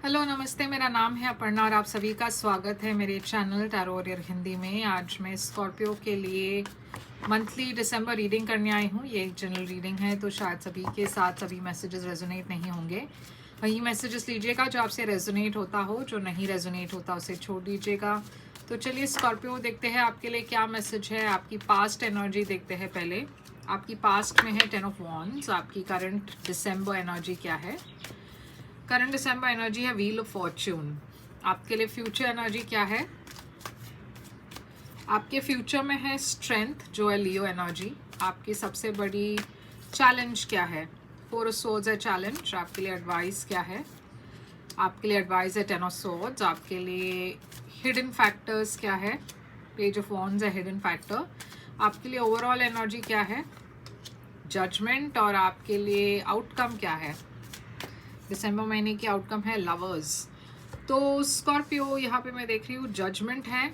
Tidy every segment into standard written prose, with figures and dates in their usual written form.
Hello नमस्ते, मेरा नाम है अपर्णा और आप सभी का स्वागत है मेरे चैनल टैरो वॉरियर हिंदी में। आज मैं स्कॉर्पियो के लिए मंथली दिसंबर रीडिंग करने आई हूँ। ये एक जनरल रीडिंग है तो शायद सभी के साथ सभी मैसेजेस रेजोनेट नहीं होंगे। वही मैसेजेस लीजिएगा जो आपसे रेजोनेट होता हो, जो नहीं रेजोनेट होता उसे छोड़ दीजिएगा। तो चलिए स्कॉर्पियो देखते हैं आपके लिए क्या मैसेज है। आपकी पास्ट एनर्जी देखते हैं पहले। आपकी पास्ट में है 10 ऑफ वॉन्ड्स। आपकी करंट दिसंबर एनर्जी क्या है? करंट दिसंबर एनर्जी है व्हील ऑफ फॉर्च्यून। आपके लिए फ्यूचर एनर्जी क्या है? आपके फ्यूचर में है स्ट्रेंथ जो है लियो एनर्जी। आपकी सबसे बड़ी चैलेंज क्या है? 4 ऑफ सोर्ड्स है चैलेंज। आपके लिए एडवाइस क्या है? आपके लिए एडवाइस है 10 ऑफ सोर्ड्स। आपके लिए हिडन फैक्टर्स क्या है? पेज ऑफ वॉन्ड्स है हिडन फैक्टर। आपके लिए ओवरऑल एनर्जी क्या है? जजमेंट। और आपके लिए आउटकम क्या है? दिसंबर महीने की आउटकम है लवर्स। तो स्कॉर्पियो यहाँ पे मैं देख रही हूँ जजमेंट है।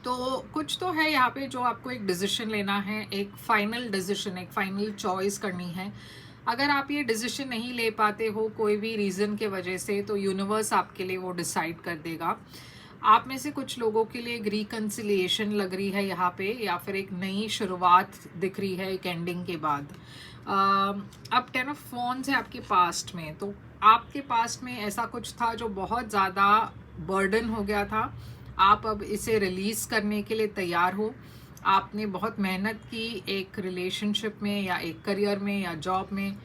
तो कुछ तो है यहाँ पे जो आपको एक डिसीजन लेना है, एक फाइनल डिसीजन, एक फाइनल चॉइस करनी है। अगर आप ये डिसीजन नहीं ले पाते हो कोई भी रीज़न के वजह से, तो यूनिवर्स आपके लिए वो डिसाइड कर देगा। आप में से कुछ लोगों के लिए एक रिकन्सिलिएशन लग रही है यहाँ पे, या फिर एक नई शुरुआत दिख रही है एक एंडिंग के बाद। अब 10 ऑफ वॉन्ड्स है आपके पास्ट में। तो आपके पास्ट में ऐसा कुछ था जो बहुत ज़्यादा बर्डन हो गया था। आप अब इसे रिलीज़ करने के लिए तैयार हो। आपने बहुत मेहनत की एक रिलेशनशिप में या एक करियर में या जॉब में।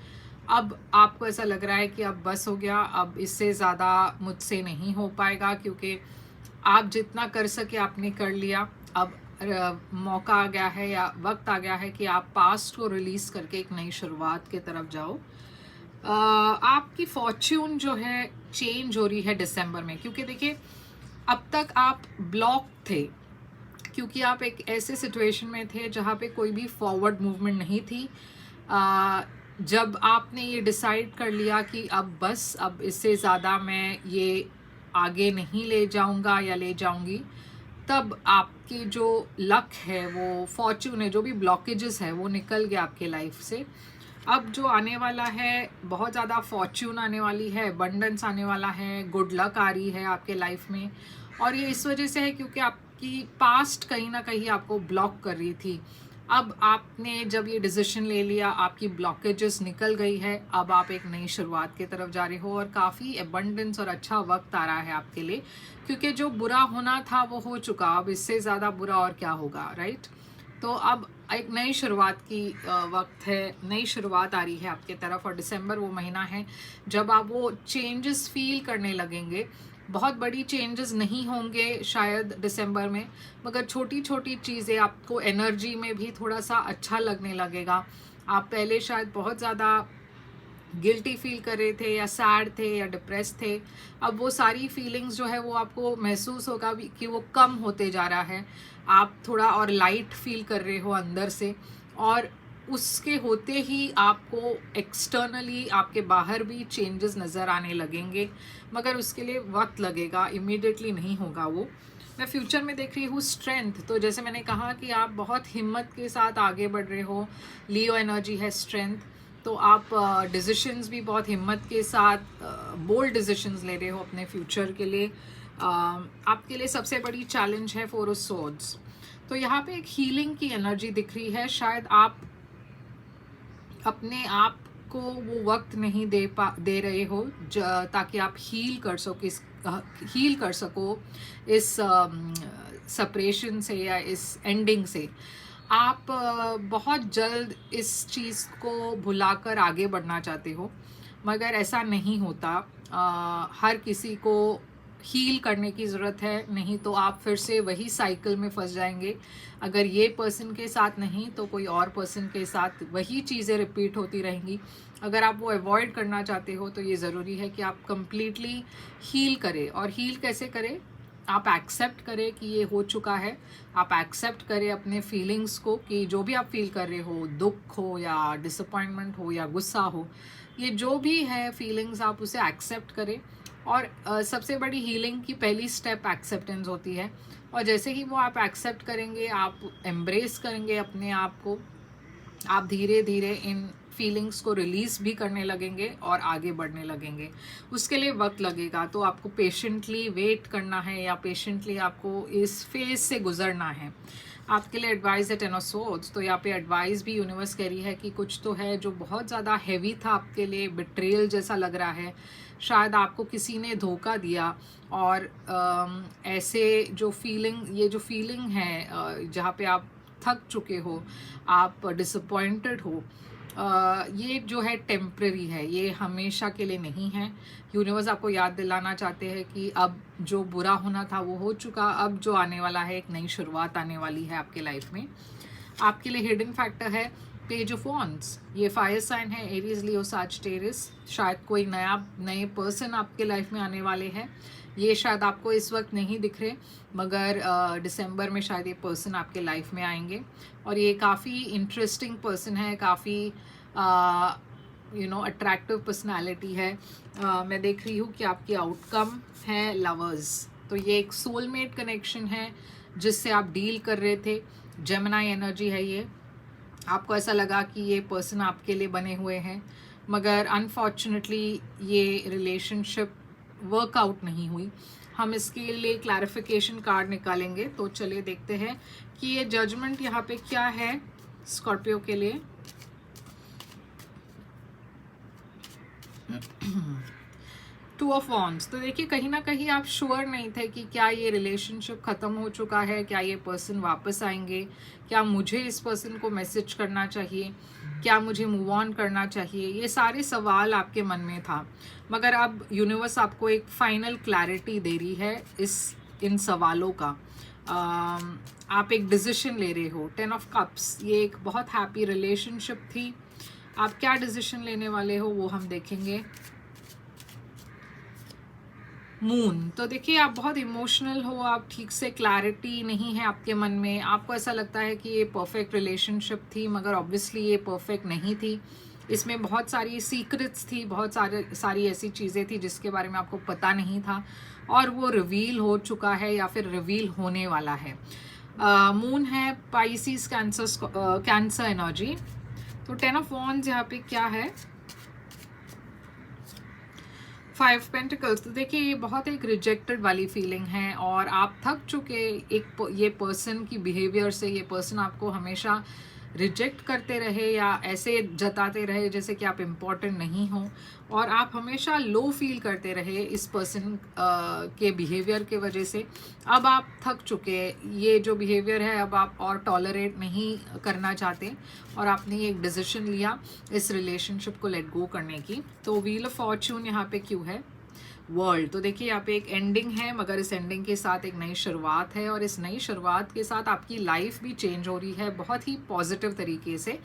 अब आपको ऐसा लग रहा है कि अब बस हो गया, अब इससे ज़्यादा मुझसे नहीं हो पाएगा, क्योंकि आप जितना कर सके आपने कर लिया। अब मौका आ गया है या वक्त आ गया है कि आप पास्ट को रिलीज़ करके एक नई शुरुआत की तरफ जाओ। आपकी फॉर्च्यून जो है चेंज हो रही है दिसंबर में, क्योंकि देखिए अब तक आप ब्लॉक थे, क्योंकि आप एक ऐसे सिचुएशन में थे जहाँ पे कोई भी फॉरवर्ड मूवमेंट नहीं थी। जब आपने ये डिसाइड कर लिया कि अब बस, अब इससे ज़्यादा मैं ये आगे नहीं ले जाऊंगा या ले जाऊंगी, तब आपकी जो लक है, वो फॉर्च्यून है, जो भी ब्लॉकेजेस है वो निकल गया आपके लाइफ से। अब जो आने वाला है, बहुत ज़्यादा फॉर्च्यून आने वाली है, अबंडेंस आने वाला है, गुड लक आ रही है आपके लाइफ में। और ये इस वजह से है क्योंकि आपकी पास्ट कहीं ना कहीं आपको ब्लॉक कर रही थी। अब आपने जब ये डिसीजन ले लिया, आपकी ब्लॉकेजेस निकल गई है। अब आप एक नई शुरुआत की तरफ जा रहे हो और काफ़ी अबंडेंस और अच्छा वक्त आ रहा है आपके लिए, क्योंकि जो बुरा होना था वो हो चुका। अब इससे ज़्यादा बुरा और क्या होगा, राइट? तो अब एक नई शुरुआत की वक्त है, नई शुरुआत आ रही है आपके तरफ। और दिसंबर वो महीना है जब आप वो चेंजेस फील करने लगेंगे। बहुत बड़ी चेंजेस नहीं होंगे शायद दिसंबर में, मगर छोटी छोटी चीज़ें आपको एनर्जी में भी थोड़ा सा अच्छा लगने लगेगा। आप पहले शायद बहुत ज़्यादा गिल्टी फील कर रहे थे या सैड थे या डिप्रेस थे। अब वो सारी फीलिंग्स जो है वो आपको महसूस होगा कि वो कम होते जा रहा है। आप थोड़ा और लाइट फील कर रहे हो अंदर से, और उसके होते ही आपको एक्सटर्नली आपके बाहर भी चेंजेस नज़र आने लगेंगे, मगर उसके लिए वक्त लगेगा, इमीडिएटली नहीं होगा वो। मैं फ्यूचर में देख रही हूँ स्ट्रेंथ। तो जैसे मैंने कहा कि आप बहुत हिम्मत के साथ आगे बढ़ रहे हो, लियो एनर्जी है स्ट्रेंथ। तो आप डिसीशंस भी बहुत हिम्मत के साथ बोल्ड डिसीशंस ले रहे हो अपने फ्यूचर के लिए। आपके लिए सबसे बड़ी चैलेंज है 4 ऑफ सोर्ड्स। तो यहाँ पे एक हीलिंग की एनर्जी दिख रही है। शायद आप अपने आप को वो वक्त नहीं दे रहे हो ताकि आप हील कर सको इस सेपरेशन से या इस एंडिंग से। आप बहुत जल्द इस चीज़ को भुलाकर आगे बढ़ना चाहते हो, मगर ऐसा नहीं होता। हर किसी को हील करने की ज़रूरत है, नहीं तो आप फिर से वही साइकिल में फंस जाएंगे। अगर ये पर्सन के साथ नहीं तो कोई और पर्सन के साथ वही चीज़ें रिपीट होती रहेंगी। अगर आप वो अवॉइड करना चाहते हो तो ये ज़रूरी है कि आप कंप्लीटली हील करें। और हील कैसे करें? आप एक्सेप्ट करें कि ये हो चुका है। आप एक्सेप्ट करें अपने फीलिंग्स को, कि जो भी आप फील कर रहे हो, दुख हो या डिसअपॉइंटमेंट हो या गुस्सा हो, ये जो भी है फीलिंग्स, आप उसे एक्सेप्ट करें। और सबसे बड़ी हीलिंग की पहली स्टेप एक्सेप्टेंस होती है। और जैसे ही वो आप एक्सेप्ट करेंगे, आप एम्ब्रेस करेंगे अपने आप को, आप धीरे धीरे इन फीलिंग्स को रिलीज भी करने लगेंगे और आगे बढ़ने लगेंगे। उसके लिए वक्त लगेगा, तो आपको पेशेंटली वेट करना है या पेशेंटली आपको इस फेज से गुजरना है। आपके लिए एडवाइस है 10 ऑफ सोर्ड्स। तो यहाँ पे एडवाइस भी यूनिवर्स कह रही है कि कुछ तो है जो बहुत ज़्यादा हैवी था आपके लिए, बिट्रेयल जैसा लग रहा है, शायद आपको किसी ने धोखा दिया। और ऐसे जो फीलिंग है जहाँ पे आप थक चुके हो, आप डिसअपॉइंटेड हो, ये जो है टेम्पररी है, ये हमेशा के लिए नहीं है। यूनिवर्स आपको याद दिलाना चाहते हैं कि अब जो बुरा होना था वो हो चुका, अब जो आने वाला है एक नई शुरुआत आने वाली है आपके लाइफ में। आपके लिए हिडन फैक्टर है पेज ऑफ वॉन्ड्स। ये फायर साइन है, एरीज, लियो, सैजिटेरियस। शायद कोई नए पर्सन आपके लाइफ में आने वाले हैं। ये शायद आपको इस वक्त नहीं दिख रहे, मगर दिसंबर में शायद ये पर्सन आपके लाइफ में आएंगे। और ये काफ़ी इंटरेस्टिंग पर्सन है, काफ़ी अट्रैक्टिव पर्सनालिटी है। मैं देख रही हूँ कि आपकी आउटकम है लवर्स। तो ये एक सोलमेट कनेक्शन है जिससे आप डील कर रहे थे। जेमिनी एनर्जी है ये। आपको ऐसा लगा कि ये पर्सन आपके लिए बने हुए हैं, मगर अनफॉर्चुनेटली ये रिलेशनशिप वर्कआउट नहीं हुई। हम इसके लिए क्लैरिफिकेशन कार्ड निकालेंगे। तो चलिए देखते हैं कि ये जजमेंट यहाँ पे क्या है स्कॉर्पियो के लिए। Two of wands. तो देखिए कहीं ना कहीं आप श्योर नहीं थे कि क्या ये रिलेशनशिप ख़त्म हो चुका है, क्या ये पर्सन वापस आएंगे, क्या मुझे इस पर्सन को मैसेज करना चाहिए, क्या मुझे मूव ऑन करना चाहिए। ये सारे सवाल आपके मन में था, मगर अब यूनिवर्स आपको एक फाइनल क्लैरिटी दे रही है इन सवालों का। आप एक डिसीजन ले रहे हो। 10 ऑफ कप्स, ये एक बहुत हैप्पी रिलेशनशिप थी। आप क्या डिसीजन लेने वाले हो वो हम देखेंगे। मून। तो देखिए आप बहुत इमोशनल हो, आप ठीक से क्लैरिटी नहीं है आपके मन में। आपको ऐसा लगता है कि ये परफेक्ट रिलेशनशिप थी, मगर ऑब्वियसली ये परफेक्ट नहीं थी। इसमें बहुत सारी सीक्रेट्स थी, बहुत सारी ऐसी चीज़ें थी जिसके बारे में आपको पता नहीं था, और वो रिवील हो चुका है या फिर रिवील होने वाला है। मून है पाइसिस कैंसर एनर्जी। तो 10 ऑफ वॉन्ड्स यहाँ पे क्या है, 5 पेंटिकल्स। तो देखिए ये बहुत एक रिजेक्टेड वाली फीलिंग है, और आप थक चुके ये पर्सन की बिहेवियर से। ये पर्सन आपको हमेशा रिजेक्ट करते रहे या ऐसे जताते रहे जैसे कि आप इम्पॉर्टेंट नहीं हो, और आप हमेशा लो फील करते रहे इस पर्सन के बिहेवियर के वजह से। अब आप थक चुके, ये जो बिहेवियर है अब आप और टॉलरेट नहीं करना चाहते, और आपने एक डिसीजन लिया इस रिलेशनशिप को लेट गो करने की। तो व्हील ऑफ फॉर्च्यून यहाँ पे क्यों है, वर्ल्ड। तो देखिए यहाँ पे एक एंडिंग है, मगर इस एंडिंग के साथ एक नई शुरुआत है, और इस नई शुरुआत के साथ आपकी लाइफ भी चेंज हो रही है बहुत ही पॉजिटिव तरीके से।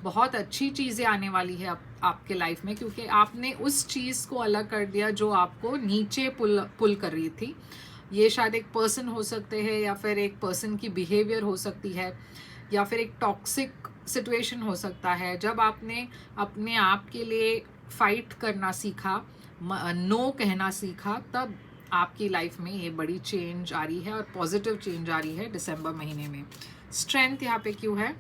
बहुत अच्छी चीज़ें आने वाली है आपके लाइफ में, क्योंकि आपने उस चीज़ को अलग कर दिया जो आपको नीचे पुल कर रही थी। ये शायद एक पर्सन हो सकते हैं, या फिर एक पर्सन की बिहेवियर हो सकती है, या फिर एक टॉक्सिक सिचुएशन हो सकता है। जब आपने अपने आप के लिए फाइट करना सीखा, नो कहना सीखा, तब आपकी लाइफ में ये बड़ी चेंज आ रही है, और पॉजिटिव चेंज आ रही है दिसंबर महीने में। स्ट्रेंथ यहाँ पे क्यों है,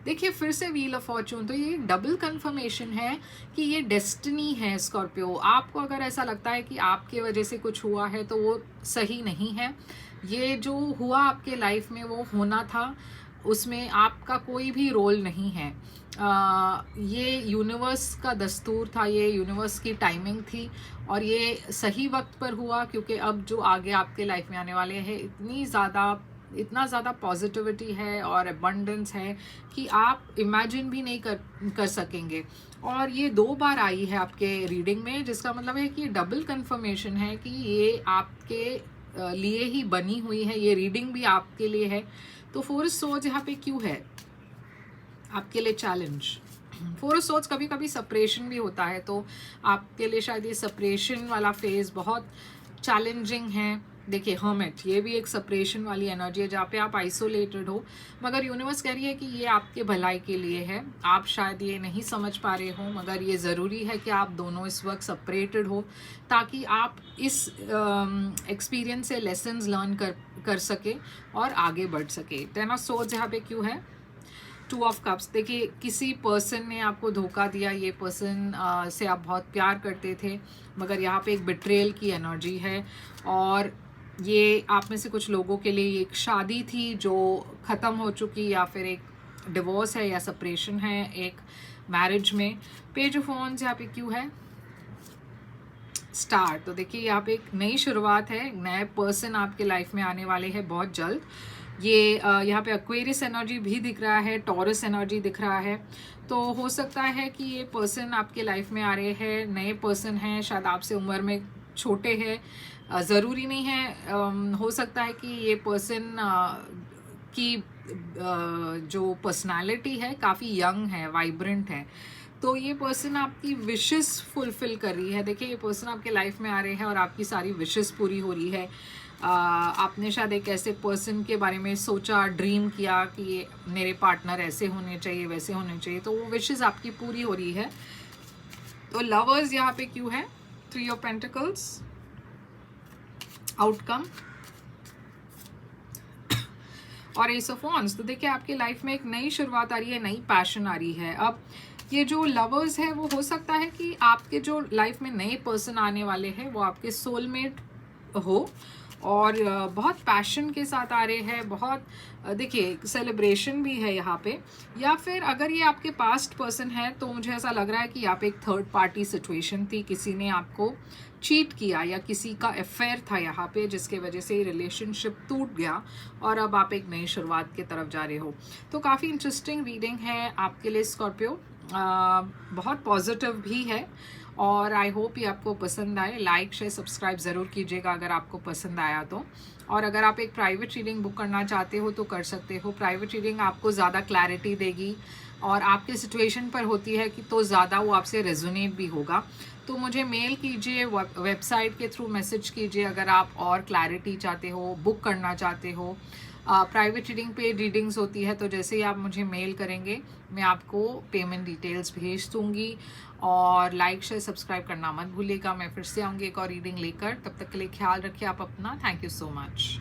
देखिए फिर से व्हील ऑफ फॉर्चून। तो ये डबल कंफर्मेशन है कि ये डेस्टिनी है स्कॉर्पियो। आपको अगर ऐसा लगता है कि आपके वजह से कुछ हुआ है तो वो सही नहीं है। ये जो हुआ आपके लाइफ में वो होना था, उसमें आपका कोई भी रोल नहीं है। ये यूनिवर्स का दस्तूर था, ये यूनिवर्स की टाइमिंग थी, और ये सही वक्त पर हुआ, क्योंकि अब जो आगे आपके लाइफ में आने वाले हैं इतना ज़्यादा पॉजिटिविटी है और अबंडेंस है कि आप इमेजिन भी नहीं कर सकेंगे। और ये 2 बार आई है आपके रीडिंग में, जिसका मतलब है कि डबल कंफर्मेशन है कि ये आपके लिए ही बनी हुई है, ये रीडिंग भी आपके लिए है। तो 4 ऑफ सोर्ड्स यहाँ पे क्यों है, आपके लिए चैलेंज। 4 ऑफ सोर्ड्स कभी कभी सेपरेशन भी होता है, तो आपके लिए शायद ये सेपरेशन वाला फेज बहुत चैलेंजिंग है। देखिए हर्मिट, ये भी एक सेपरेशन वाली एनर्जी है जहाँ पे आप आइसोलेटेड हो, मगर यूनिवर्स कह रही है कि ये आपके भलाई के लिए है। आप शायद ये नहीं समझ पा रहे हो, मगर ये ज़रूरी है कि आप दोनों इस वक्त सेपरेटेड हो, ताकि आप इस एक्सपीरियंस से लेसन्स लर्न कर सके और आगे बढ़ सके। 10 ऑफ सोर्ड्स यहाँ पे क्यों है, टू ऑफ कप्स, देखिए किसी पर्सन ने आपको धोखा दिया, ये पर्सन से आप बहुत प्यार करते थे, मगर यहाँ पे एक बिट्रेयल की एनर्जी है। और ये आप में से कुछ लोगों के लिए एक शादी थी जो ख़त्म हो चुकी, या फिर एक डिवोर्स है या सेपरेशन है एक मैरिज में। पेज ऑफ वॉन्ड्स यहाँ पे क्यों है? स्टार्ट। तो देखिए यहाँ पे एक नई शुरुआत है, नए पर्सन आपके लाइफ में आने वाले हैं बहुत जल्द। ये यहाँ पे एक्वेरियस एनर्जी भी दिख रहा है, टॉरस एनर्जी दिख रहा है। तो हो सकता है कि ये पर्सन आपके लाइफ में आ रहे हैं, नए पर्सन हैं, शायद आपसे उम्र में छोटे हैं, ज़रूरी नहीं है। हो सकता है कि ये पर्सन की जो पर्सनालिटी है काफ़ी यंग है, वाइब्रेंट है, तो ये पर्सन आपकी विशेस फुलफिल कर रही है। देखिए ये पर्सन आपके लाइफ में आ रहे हैं और आपकी सारी विशेस पूरी हो रही है। आपने शायद एक ऐसे पर्सन के बारे में सोचा, ड्रीम किया कि ये मेरे पार्टनर ऐसे होने चाहिए, वैसे होने चाहिए, तो वो विशेस आपकी पूरी हो रही है। तो लवर्स यहाँ पे क्यों है? 3 ऑफ पेंटिकल्स, आउटकम और एस ऑफ वॉन्ड्स। तो देखिए आपकी लाइफ में एक नई शुरुआत आ रही है, नई पैशन आ रही है। अब ये जो लवर्स है वो हो सकता है कि आपके जो लाइफ में नए पर्सन आने वाले हैं वो आपके सोलमेट हो, और बहुत पैशन के साथ आ रहे हैं, बहुत देखिए सेलिब्रेशन भी है यहाँ पे। या फिर अगर ये आपके पास्ट पर्सन है तो मुझे ऐसा लग रहा है कि यहाँ पे एक थर्ड पार्टी सिचुएशन थी, किसी ने आपको चीट किया या किसी का अफेयर था यहाँ पे, जिसके वजह से ये रिलेशनशिप टूट गया और अब आप एक नई शुरुआत की तरफ जा रहे हो। तो काफ़ी इंटरेस्टिंग रीडिंग है आपके लिए स्कॉर्पियो, बहुत पॉजिटिव भी है, और आई होप ये आपको पसंद आए। लाइक शेयर सब्सक्राइब ज़रूर कीजिएगा अगर आपको पसंद आया तो। और अगर आप एक प्राइवेट रीडिंग बुक करना चाहते हो तो कर सकते हो। प्राइवेट रीडिंग आपको ज़्यादा क्लैरिटी देगी और आपके सिचुएशन पर होती है कि तो ज़्यादा वो आपसे रेजोनेट भी होगा। तो मुझे मेल कीजिए, वेबसाइट के थ्रू मैसेज कीजिए अगर आप और क्लैरिटी चाहते हो, बुक करना चाहते हो। प्राइवेट रीडिंग पे रीडिंग्स होती है, तो जैसे ही आप मुझे मेल करेंगे मैं आपको पेमेंट डिटेल्स भेज दूँगी। और लाइक शेयर सब्सक्राइब करना मत भूलिएगा। मैं फिर से आऊँगी एक और रीडिंग लेकर, तब तक के लिए ख्याल रखिए आप अपना। Thank you so much.